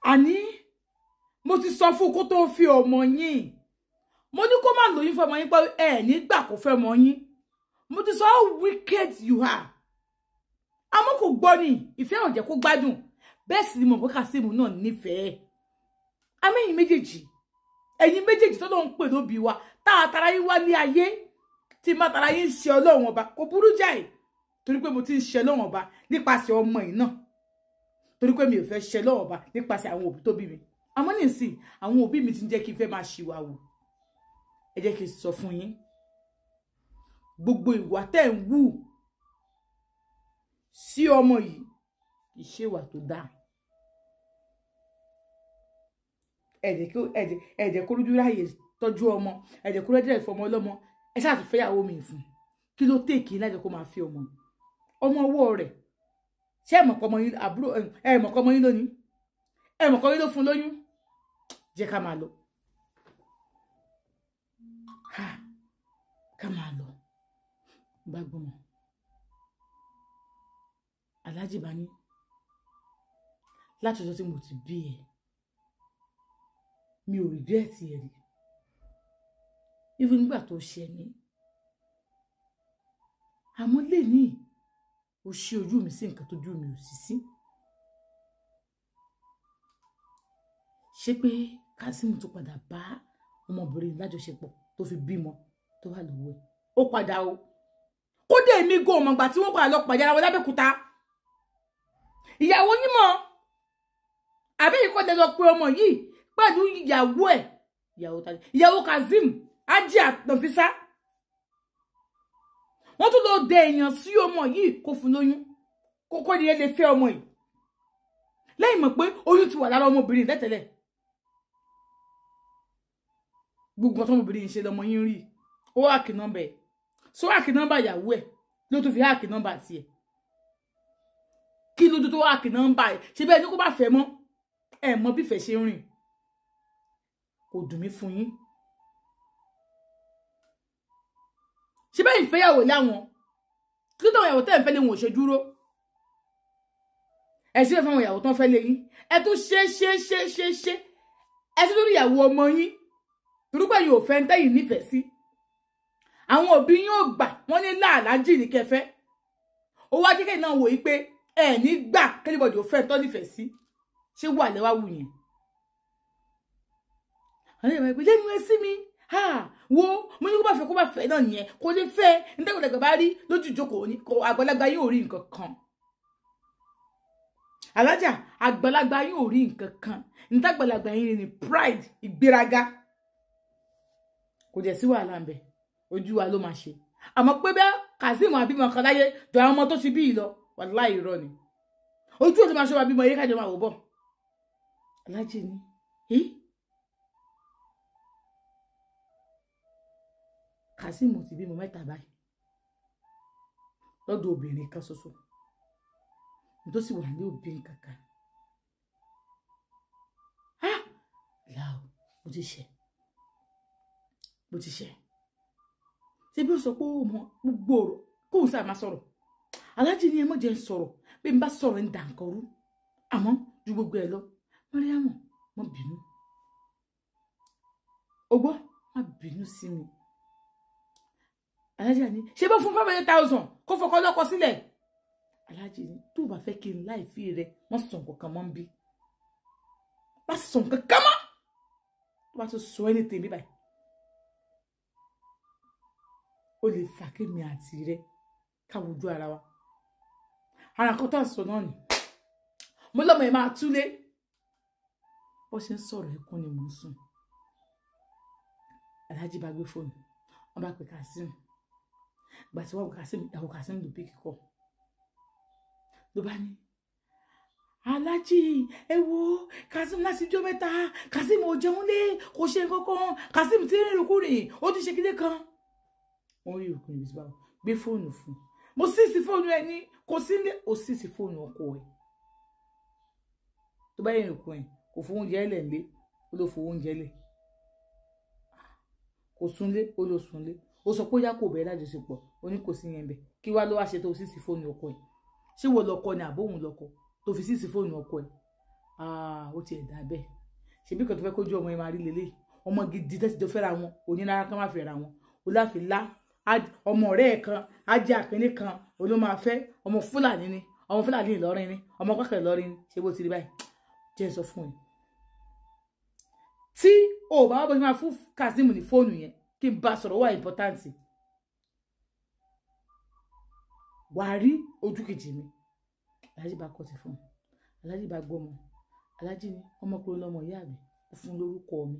Àní mo ti sọ fún kó tó fi ọmọ yín. Mo ní kó má lóyún fún ọmọ yín pé nígbà kó fẹ́ ọmọ yín. Mo ti sọ how wicked you are. Àmọ́ kò gbọ́ ni, ìfẹ́ ò jẹ́ kó gbádùn. Bẹ́ẹ̀ sì ni mo pé Kasim náà nífẹ̀ẹ́. Àmọ́ ẹ̀yin méjèèjì tó lọ ń pè lóbi wa, tá tara yín wá ní ayé. Tí má tara yín ṣe Ọlọ́run ọba, kò burú jáì. Torí pé mo ti ń ṣe Ọlọ́run ọba nípasẹ̀ ọmọ yìí náà. Torí pé mi ò fẹ́ ṣe Ọlọ́run ọba nípasẹ̀ àwọn òbí tó bí mi. Àmọ́ nísìn àwọn òbí mi ti ń jẹ́ kí n fẹ́ máa ṣìwàwù. Ẹ jẹ́ kí n sọ fún yín. Gbogbo ìwà tẹ́ ń wù sí ọmọ yìí kì í ṣe ìwà tó dáa. Ẹ jẹ́ kó lójú ráyè tọ́jú ọmọ, ẹ jẹ́ kó rẹ́díẹ̀ fọmọ ọlọ́mọ, ẹ ṣáà ti fẹ́yàwó mi fún. Kí ló tèkì láti kó máa fi ọmọ ọwọ́ rẹ̀. Ṣé ẹ mọ̀ pé ọmọ yín àbúrò ẹ mọ̀ pé ọmọ yín lónìí? Ẹ mọ̀ pé ọmọ yín ló fún lóyún? Jẹ́ ká máa lọ. Ká máa lọ. Bá gbọ́mọ. Alhaji Bani, láti ọjọ́ tí mo ti bí ẹ, mi ò regret ẹ rí. Even nígbà tó ṣe mí. Àmọ́ lẹ́ni ó ṣí ojú mi sí nǹkan tójú mi ò sí sí. Ṣé pé Kasim tó padà bá ọmọbìnrin lájọṣepọ̀ tó fi bímọ tó wà lọ́wọ́ ẹ̀. Ó padà o. Kódà èmi go ọmọ ìgbà tí wọ́n padà lọ pàdé ara wọn l'Abẹ́òkúta. Ìyàwó yín mọ̀. Àbí ìkọ́dẹ lọ pé ọmọ yìí pẹ̀lú ìyàwó ẹ̀. Ìyàwó Kasim, Ajia Nafisa. Wọ́n tún lọ dé èèyàn sí ọmọ yìí kó fún lóyún. Kókó ni ẹ lè fẹ́ ọmọ yìí. Lẹ́yìn mọ̀ pé oyún ti wà lára ọmọbìnrin lẹ́tẹ̀lẹ̀. Gbogbo ọmọ ọmọbìnrin ṣe lọmọ yín rí. Ó háàkì nọ́mbà ẹ̀. So háàkì nọ́mbà ìyàwó ẹ̀ ló tún fi háàkì nọ́mbà tiẹ̀. Kí ló tó háàkì nọ́mbà ẹ̀? Ṣé bẹ́ẹ̀ ni kó bá fẹ́ mọ́? Ẹ mọ̀ bí ìfẹ́ ṣe ń rìn. Kò dùn mí fún yín. Ṣé bẹ́ẹ̀ ìfẹ́yàwó láwọn? Kí ló tó ìyàwó tẹ́ ń fẹ́ lé wọn ò ṣe dúró? Ẹ sì fẹ́ fún àwọn ìyàwó tán fẹ́ lé yín. Ẹ tún ṣe. Ẹ sì lórí ìyàwó ọmọ yín. Torúpé yóò fẹ́ ń tẹ́yìn nífẹ̀ẹ́ sí. Àwọn òbí yín ò gbà, wọ́n ní láàlájì ní kẹfẹ́. Ó wá jẹ́kẹ́ náà wò yí pé ẹ ní gbà kẹ́lẹ́bọ̀dì ò fẹ́ tọ́ nífẹ̀ẹ́ sí. Ṣé wà lẹ́wà wù yẹn? Àwọn èèyàn pé lẹ́nu ẹ sí mi. Wo mo ní kó bá fẹ́ náà nìyẹn. Kò lè fẹ́ nígbàgbọ́dàgbà bá rí lójú ìjókòó ní àgbàlagbà yóò rí nǹkan kan. Alájà àgbàlagbà yóò rí nǹkan kan. Nígbàgbọ́dàgbà yín ní pride, ìgbéraga. Kò jẹ́ sí wàhálà ń bẹ. Ojú wa ló máa ṣe. Àmọ́ pé bẹ́ẹ̀ Kasim àbímọ kan láyé jọ àwọn ọmọ tó ti bí lọ wàláhì irọ́ ni. Ojú òtún máa ṣe wà bímọ yé kájọ máa wò bọ̀. Alájì ni Kasim ti bímọ 3 báyìí lọ́dọ̀ obìnrin kan ṣoṣo. Tó sì wà ní obìnrin kankan. Láò mo ti ṣe. Ṣé bí ó sọ pé ó mọ gbogbo ọ̀rọ̀ kó ń sá máa sọ̀rọ̀. Alájì ni ẹ mọ̀ jẹ́ ń sọ̀rọ̀ bí n bá sọ̀rọ̀ ń dà nǹkan rú. Àmọ́ ju gbogbo ẹ̀ lọ Mariam má bínú. O gbọ́ má bínú sí mi. Alájì ni ṣé bó fún 500,000 kó fọkọ lọ́kọ sílẹ̀. Alájì ni tó bá fẹ́ kí n láì fi rẹ̀ wọ́n sọ nǹkan kan mọ́ ń bí. Bá sọ nǹkan kan mọ́. Tó bá tó sọ ẹni tèmi báyìí. Ó lè fà kí mi àti rẹ̀ káwojú ara wa. Ara kan tó ń sọ náà ni. Mo lọ́mọ ẹ̀ máa túlé. Bó ṣe ń sọ̀rọ̀ ẹkún ni mò ń sùn. Alájì bá gbé fóònù. Wọ́n bá pe Kasim. Ìgbà tí wọ́n pe Kasim, ìyàwó Kasim ló bí kíkọ́. Ló bá ní. Alájì ẹ wo Kasim láti jọ́ mẹ́ta. Kasim ò jẹun lé. Kò ṣe nǹkan. Kasim ti rìn rìnkúrìn. Ó ti ṣe kílé kan. Wọ́n rí ìrùkúrìn bí báwo. Gbé fóònù fún. Mo sísì fóònù ẹ ní. Kò sí ní. Ó sísì fóònù ọkọ ẹ̀. Tó bá yẹn ìrùkúrìn. Kò fún oúnjẹ ẹlẹ̀ ńlé. Ó ló fún oúnjẹ lẹ̀. Kò súnlé. Ó ló súnlé. Ó sọ pé ó yá kò bẹ̀rẹ̀ lájọṣepọ̀. Ó ní kò sí yẹn bẹ̀. Kí wá ló wá ṣe tó sísì fóònù ọkọ ẹ̀. Ṣé wo lọkọ ni àbóhùn lọkọ tó fi sísì fóònù ọkọ ẹ̀? ó ti ẹ̀dá bẹ́ẹ̀ ṣebí kan tó fẹ́ kójú ọmọ yẹn máa rí lélẹ̀ ọmọ gidi tẹ́sí tó fẹ́ra wọn onílára kan máa fẹ́ra wọn oláfilá ọmọ ọ̀rẹ́ ẹ̀ kan ajé àpínní kan oló máa fẹ́ ọmọ fúlàní ni ọmọ fúlàní ìlọrin ni ọmọ kọ́kẹ́ ìlọrin ni ṣé bó ti rí báyìí jẹ́ sọ fún ẹ tí o bá wá bó ṣe máa fún Kazeem ní fóònù yẹn kí n bá sọ̀rọ̀ wà important wàá rí ojú kejì mi aláàjì bá kọ́ ti fún un aláàjì bá gbọ́ ọmọ aláàjì ní ọmọkùnrin lọmọ ìyá mi ó fún lórúkọ mi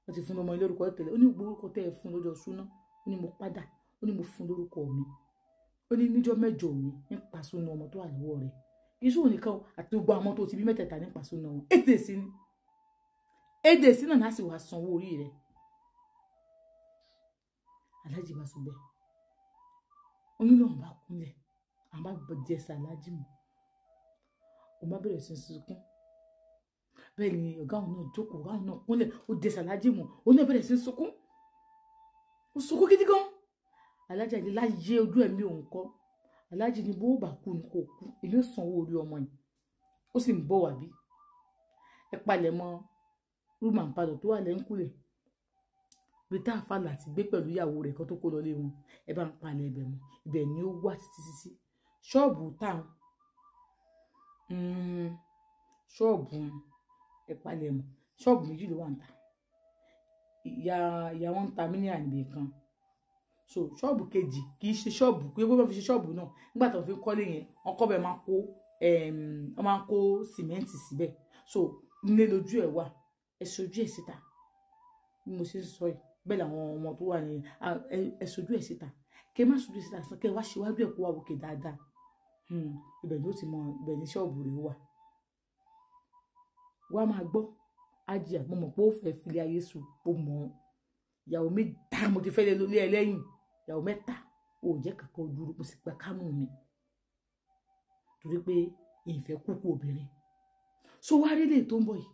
wọ́n ti fún ọmọ yìí lórúkọ tẹ́lẹ̀ ó ní gbogbo orúkọ tẹ́ ẹ fún lọ́jọ́ súná ó ní mo padà ó ní mo fún lórúkọ mi ó ní níjọ́ mẹ́jọ mi nípa súná ọmọ tó wà lọ́wọ́ rẹ̀ iṣu nìkan àti gbogbo àwọn tó ti bí mẹ́tẹ̀ẹ̀ta nípa súná wọn èdè sí náà láti wàá sanwó orí rẹ̀ aláàjì bá sọ bẹ́ẹ̀ oyún náà bá kúnlẹ̀ àwọn bá gbọ́ díẹ̀ sí aláàjì mọ́ òun bá bẹ̀rẹ̀ sí sunkún bẹ́ẹ̀ ni ọ̀gá òun náà jókòó ọ̀gá òun náà kúnlẹ̀ ó dé sàlájì mọ́ òun náà bẹ̀rẹ̀ sí sunkún ó sunkún gidi gan aláàjì àdé láyé ojú ẹ̀mí òun kọ́ aláàjì ni bó bá kú ni kò kú èmi ò sanwó orí ọmọ yìí ó sì ń bọ̀ wá bí ẹ palẹ̀ mọ́ rúmà ń padà tó wà lẹ́ńkùlẹ̀ bí tá a fà láti gbé pẹ̀lú ìyàwó rẹ̀ kan tó kó lọ lé wọn ẹ bá ń palẹ̀ ibẹ̀ mọ́ ibẹ̀ ni ó wà títí ṣọ́ọ̀bù táwọn ṣọ́ọ̀bù ẹ̀pálẹ̀mọ́ ṣọ́ọ̀bù méjì ló wà ń ta ìyá wọn ń ta mílíọ̀nù níbi kan so ṣọ́ọ̀bù kejì kì í ṣe ṣọ́ọ̀bù pé wọ́n fi ṣe ṣọ́ọ̀bù náà nígbà tó fi kọ́lé yẹn wọ́n kọ́ bẹ́ẹ̀ wọ́n máa ń kó sìmẹ́ǹtì síbẹ̀ so nílé lójú ẹ̀ wà ẹ sojú ẹ̀ síta bí mo ṣe ń sọ yìí bẹ́ẹ̀ làwọn ọmọ tó wà ní ẹ sojú ẹ̀ síta kẹ má sojú ẹ̀ síta sàn kẹ wá ṣíwájú ẹ̀ kó wà òkè dáadáa ibẹ̀ ni ó ti mọ ibẹ̀ ní ṣọ́ọ̀bù rẹ̀ wà wá máa gbọ́ ajá mo mọ̀ pé ó fẹ́ filé ayé sùn ó mọ̀ ìyàwó mẹ́ta mo ti fẹ́ lé lólé ẹlẹ́yìn ìyàwó mẹ́ta ò jẹ́ kankan dúró mo sì gba kámú mi torí pé ìfẹ́ kúkú obìnrin so wá rí lè tó ń bọ̀ yìí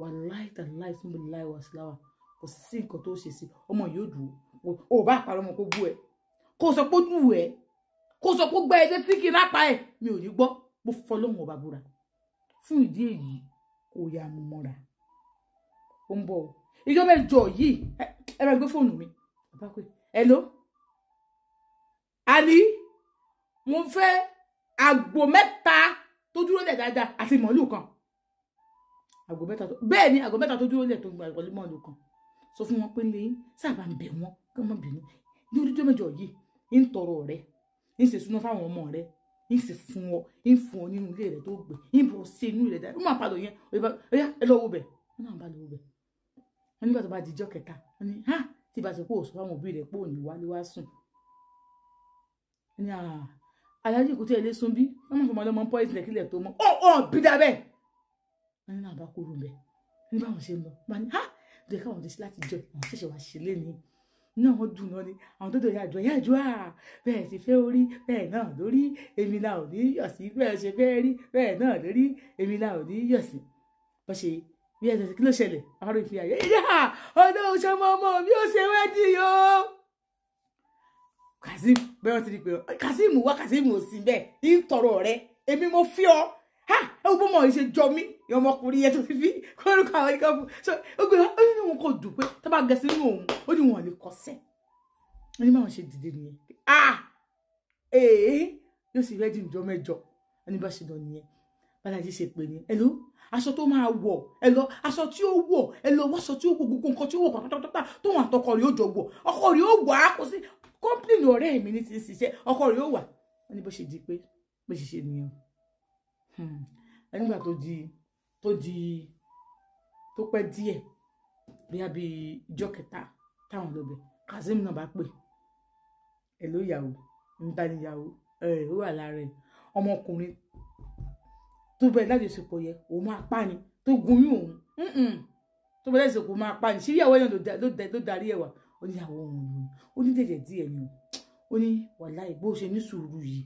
wà láì fún mi láì wá síláwà kò sí nǹkan tó ṣe sí ọmọ yóò dùn ó bá àpárọ̀ ọmọ kó bú ẹ kó sọ pé ó dùn ẹ kó sọ pé ó gbẹ ẹ létí kí n lápá ẹ mi ò ní gbọ́ mo fọlọ́hún ọba búra fún ìdí èyí kò yá mo mọ́ra ó ń bọ̀ ìjọ mẹ́jọ yìí ẹ bá gbé fóònù mi bàbá pé hello Ali mo fẹ́ àgbò mẹ́ta tó dúró lẹ̀ dáadáa àti màálù kan àgbò mẹ́ta tó bẹ́ẹ̀ ni àgbò mẹ́ta tó dúró lẹ̀ tó gba ìwọlé màálù kan sọ fún wọn pé lẹ́yìn sábà ń bẹ̀ wọ́n kí wọ́n bínú ní oníjọ́ mẹ́jọ yìí ń tọrọ rẹ ń ṣe súná fáwọn ọmọ rẹ ń sì fún ọ nínú ilé rẹ tó gbé ń bọ̀ sí inú rẹ dáadáa ó máa palọ̀ yẹn ẹ lọ wo bẹ̀ wọ́n náà bá lọ wo bẹ̀ wọ́n nígbà tó bá di ijọ́ kẹta wọ́n ní tí bá ti kó òsùn fáwọn òbí rẹ̀ pé òní wálé wá sùn ní aláàjì kò tí ẹ lé sún bí wọ́n mọ̀ fọmọ ọlọ́mọ pọ́ìsì lẹ́kílẹ̀ tó mọ́ bí dá bẹ́ẹ̀ wọ́n ní náà bá kúrò bẹ́ẹ̀ ní báwọn ṣe ń lọ bá ní jẹ́ káwọn ti sí láti jọ àwọn ṣẹ̀ṣẹ̀ wá ṣe lé ní náà wọ́n dùn náà ni àwọn tó dòyà àjọ bẹ́ẹ̀ ti fẹ́ orí bẹ́ẹ̀ náà lórí èmi náà ò ní yọ̀ sí bẹ́ẹ̀ ṣe fẹ́ rí bẹ́ẹ̀ náà lórí èmi náà ò ní yọ̀ sí bọ́ ṣe bí ẹ kí ló ṣẹlẹ̀ àwọn ọ̀rọ̀ ìfìyà yẹ ọdún òṣèlú ọmọ mi ò ṣe wẹ́dì yó Kazeem bẹ́ẹ̀ wọ́n ti di pé Kazeem wá Kazeem ò sí bẹ́ẹ̀ ń tọrọ rẹ èmi mo fi ọ ẹ wo bọ́mọ yìí ṣe jọ mí ọmọkùnrin yẹn tó fi fi kórúkọ àwọn ẹnìkan fún so ó gbé ó ní wọn kò dùn pé tó bá gẹ̀ẹ́sì nínú òun ó ní wọn lè kọsẹ̀ ó ní báwọn ṣe dìde nìyẹn yóò sì rẹ́dí ìjọ mẹ́jọ ó ní bá ṣe lọ nìyẹn Bálájí ṣe pé ní ẹ lọ aṣọ tó máa wọ̀ ẹ lọ aṣọ tí ó wọ̀ ẹ lọ wọṣọ tí ó wọ̀ gbogbo nǹkan tí ó wọ̀ pátápátá tó wọn àtọkọ rẹ̀ ó jọ wọ̀ ọkọ rẹ̀ ó wà á kó sí kọ́ńpìnì ọ̀rẹ́ mi ní ti ń ṣiṣẹ́ ọkọ rẹ̀ ó wà wọ́n ní bó ṣe di pé bó ṣe ṣe nìyẹn nígbà tó pẹ́ díẹ̀ bí abí ìjọ́ kẹta táwọn lọ bẹ̀ Kazeem náà bá pè ẹ ló yàwó ń bá níyàwó ó wà lára ẹ ọmọkùnrin tó bẹ̀rẹ̀ láti ṣepọ̀ yẹ òun máa pa ni tó gúnyún òun tó bẹ̀rẹ̀ láti ṣepọ̀ máa pa ni síríyàwó yẹn ló darí ẹ̀ wá ó ní àwọn òun lòun ó ní dẹ̀dẹ̀ díẹ̀ ni ó ní wàláì bó ṣe ní sùúrù yìí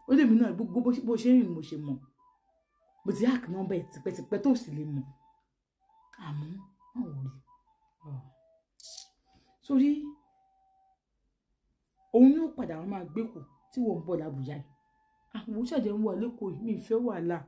ó lè mí náà gbogbo bó ṣe rìn mo ṣe mọ̀ bó ti hàkì nọ́mbà ẹ̀ tipẹ́tipẹ́ tó sì lè mọ̀ àmọ́ wọn ò rí sórí òun yóò padà wọn máa gbé kù tí wọn ń bọ̀ lábùjá yìí àwọn ṣẹ̀jẹ̀ ń wà lẹ́kọ̀ọ́ mi ìfẹ́ wàhálà